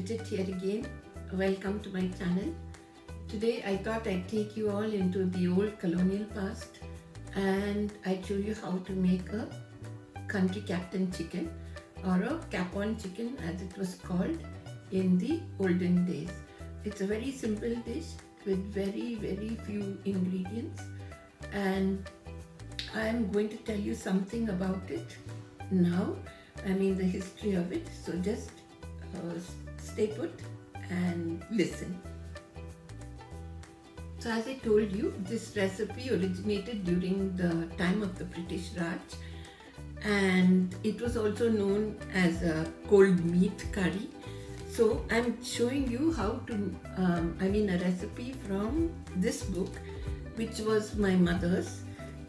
Bridget here again. Welcome to my channel. Today I thought I'd take you all into the old colonial past and I'd show you how to make a country captain chicken or a Capon chicken as it was called in the olden days. It's a very simple dish with very few ingredients, and I'm going to tell you something about it now. I mean the history of it, so just stay put and listen. So as I told you, this recipe originated during the time of the British Raj, and it was also known as a cold meat curry. So I'm showing you how to, a recipe from this book, which was my mother's.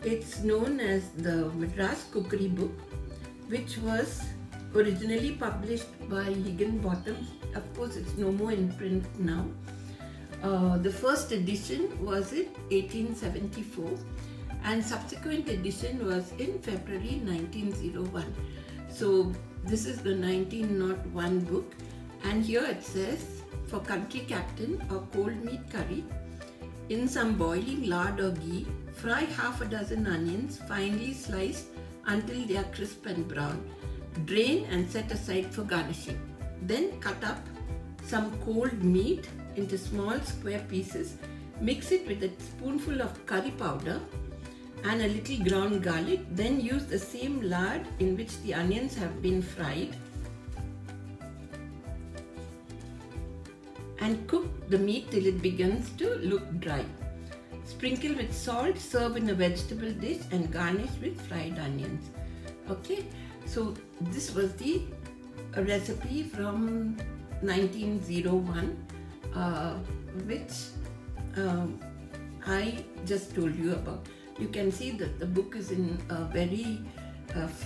It's known as the Madras Cookery Book, which was originally published by Higginbotham. Of course, it's no more in print now. The first edition was in 1874 and subsequent edition was in February 1901. So this is the 1901 book, and here it says, for country captain or cold meat curry, in some boiling lard or ghee, fry half a dozen onions finely sliced until they are crisp and brown. Drain and set aside for garnishing. Then cut up some cold meat into small square pieces. Mix it with a spoonful of curry powder and a little ground garlic. Then use the same lard in which the onions have been fried and cook the meat till it begins to look dry. Sprinkle with salt, serve in a vegetable dish and garnish with fried onions. Okay, so this was the recipe from 1901, which I just told you about. You can see that the book is in a very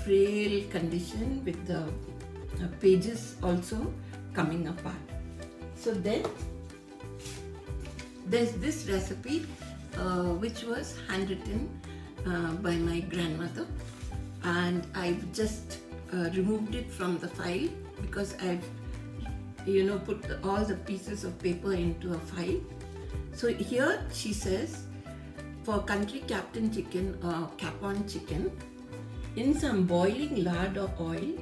frail condition with the pages also coming apart. So then there's this recipe which was handwritten by my grandmother, and I've just removed it from the file because I've put all the pieces of paper into a file. So here she says, for country captain chicken or Capon chicken, in some boiling lard or oil,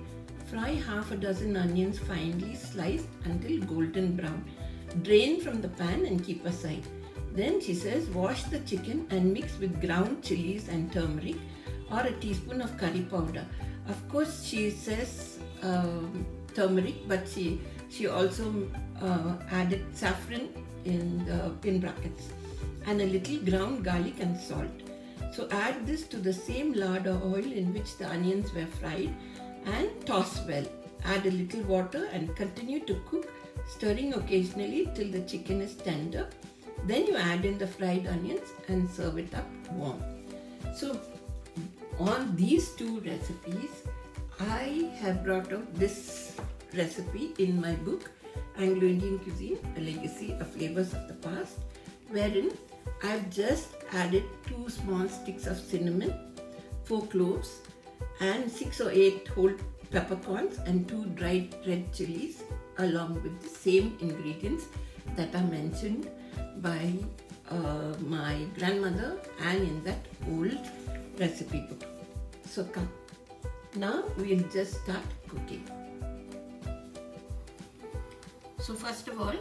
fry half a dozen onions finely sliced until golden brown. Drain from the pan and keep aside. Then she says, wash the chicken and mix with ground chilies and turmeric or a teaspoon of curry powder. Of course, she says turmeric, but she also added saffron in brackets, and a little ground garlic and salt. So add this to the same lard or oil in which the onions were fried and toss well. Add a little water and continue to cook, stirring occasionally till the chicken is tender. Then you add in the fried onions and serve it up warm. So on these two recipes, I have brought out this recipe in my book, Anglo-Indian Cuisine, A Legacy of Flavors of the Past, wherein I've just added 2 small sticks of cinnamon, 4 cloves, and 6 or 8 whole peppercorns and 2 dried red chilies, along with the same ingredients that are mentioned by my grandmother and in that old recipe book. So come, now we'll just start cooking. So first of all,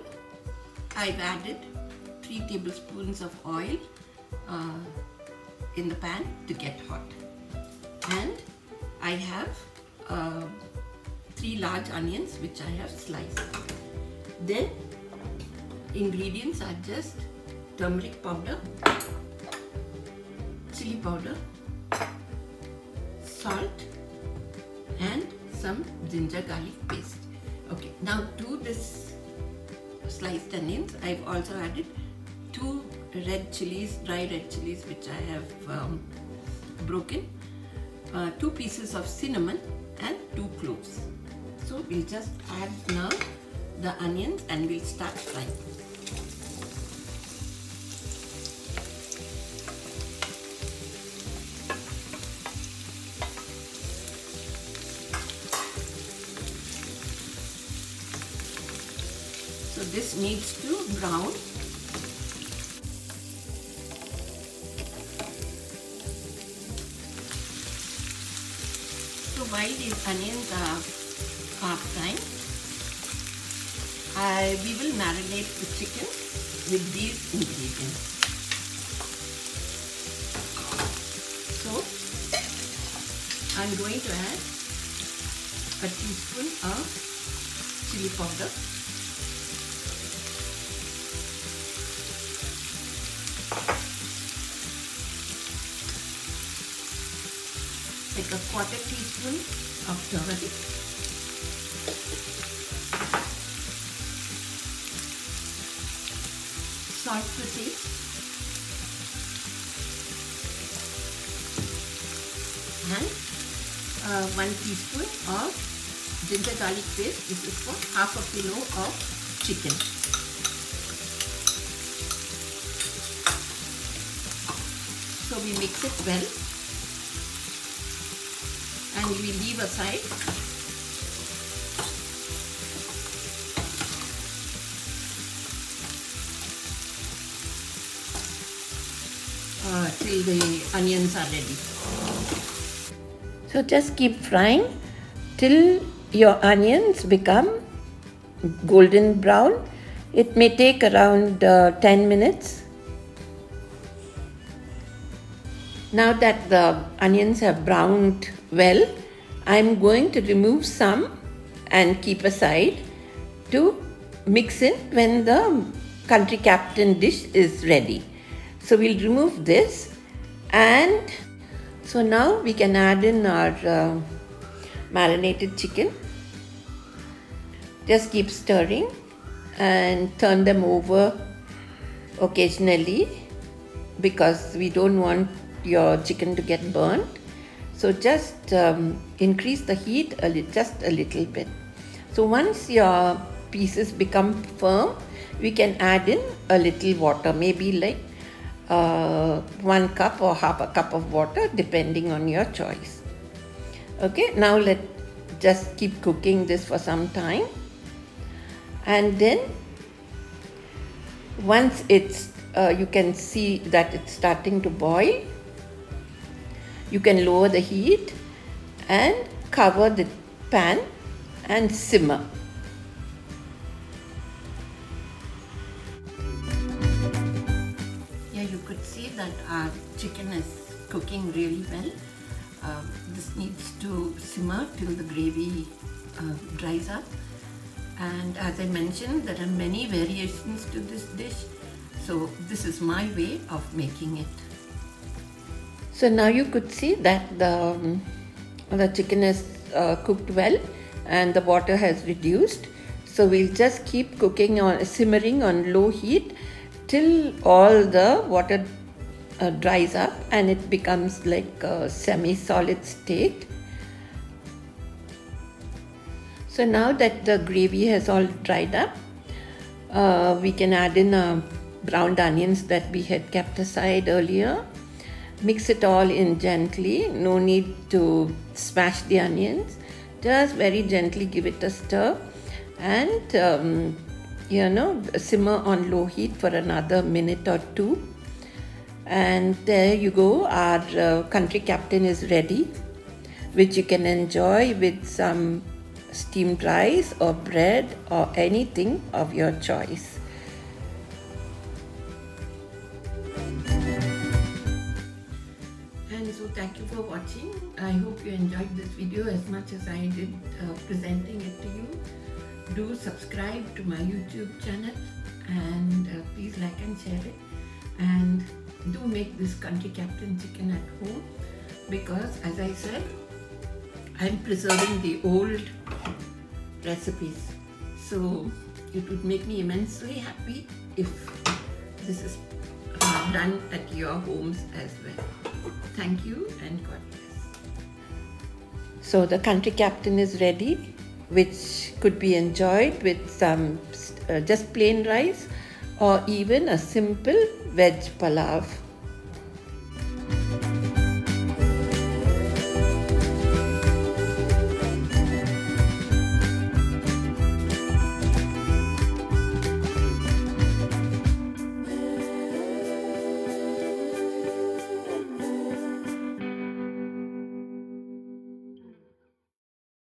I've added 3 tablespoons of oil in the pan to get hot, and I have 3 large onions which I have sliced. Then ingredients are just turmeric powder, chili powder, salt, and some ginger garlic paste. Okay, now to this sliced onions, I've also added 2 red chilies, dry red chilies, which I have broken, 2 pieces of cinnamon and 2 cloves. So we'll just add now the onions and we'll start frying. this needs to brown. So while these onions are half done, we will marinate the chicken with these ingredients. So I'm going to add a teaspoon of chili powder, like a quarter teaspoon of turmeric, salt to taste, and 1 teaspoon of ginger garlic paste. This is for half a kilo of chicken. So we mix it well and we leave aside. Till the onions are ready. So just keep frying till your onions become golden brown. It may take around 10 minutes. Now that the onions have browned well, I'm going to remove some and keep aside to mix in when the country captain dish is ready. So we'll remove this, and so now we can add in our marinated chicken. Just keep stirring and turn them over occasionally because we don't want your chicken to get burnt. So just increase the heat just a little bit. So once your pieces become firm, we can add in a little water, maybe like 1 cup or half a cup of water depending on your choice. Okay, now let's just keep cooking this for some time, and then once it's you can see that it's starting to boil, you can lower the heat and cover the pan and simmer. You could see that our chicken is cooking really well. This needs to simmer till the gravy dries up, and as I mentioned, there are many variations to this dish, so this is my way of making it. So now you could see that the chicken is cooked well and the water has reduced, so we'll just keep cooking on simmering on low heat till all the water dries up and it becomes like a semi-solid state. So now that the gravy has all dried up, we can add in browned onions that we had kept aside earlier. Mix it all in gently, no need to smash the onions, just very gently give it a stir, and simmer on low heat for another minute or two. And there you go, our country captain is ready, which you can enjoy with some steamed rice or bread or anything of your choice. And so thank you for watching. I hope you enjoyed this video as much as I did presenting it to you. Do subscribe to my YouTube channel, and please like and share it, and do make this country captain chicken at home, because as I said, I'm preserving the old recipes, so it would make me immensely happy if this is done at your homes as well. Thank you and God bless. So the country captain is ready, which could be enjoyed with some just plain rice or even a simple veg palav.